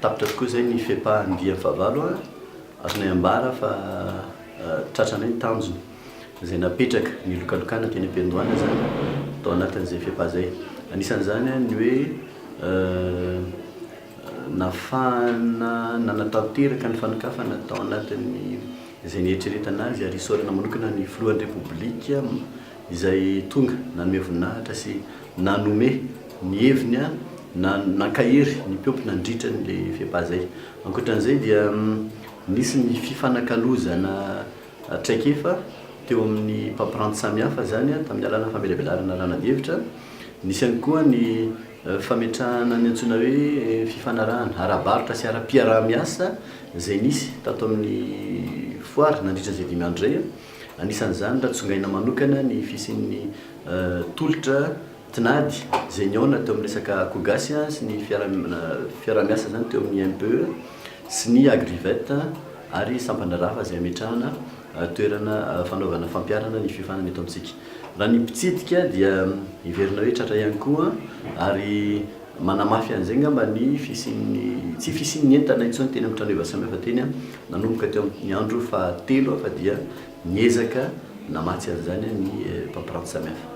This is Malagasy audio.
tapitra tokoa zay ny fiapahandia fahavalo a azonay ambara fa tratranay ny tanjony zay napetraka ny lokalokana teny am-piandohana zany tao anatin'izay fiapaha zay. Anisan'izany ny hoe nafana nanatanteraka ny fanokafana tao anatin'ny izay nieritreretana azy ary isaorana manokana ny filohan'ny repoblika izay tonga nanome voninahitra sy nanome ny heviny a nankahery ny mpiompo nandritra n'le fiapaha zay. Ankoatran'izay dia nisy ny fifanakalozana traikefa teo amin'ny mpampiranty samihafa zany a tamin'ny alàna famelabelarana ranadhevitra. Nisy ihany koa ny fametrahana ny antsoina hoe fifanarahana ara-barotra sy ara-piarah-miasa zay nisy tato amin'ny foary nandritra zay 5 andro zay. Anisan'izany ratsongaina manokana ny fisian'ny tolotra tinady zay niaona teo amin'ny resaka kogasy sy ny fiarah-miasa zany teo amin'ny MPE sy ny Agrivette ary Sampandrarafa zay ametrahana toerana fanaovana fampiarana ny fifanana eto amintsika. Raha ny mpitsidika dia iverina hoe tratra ihany koa ary manamafy an'izay ngamba ny fisian'ny tsy fisian'ny entana intsony teny amin'ny trano samihafa teny nanomboka teo amin'ny andro fahatelo fa dia niezaka namatsy an'izany ny mpampiranty samihafa.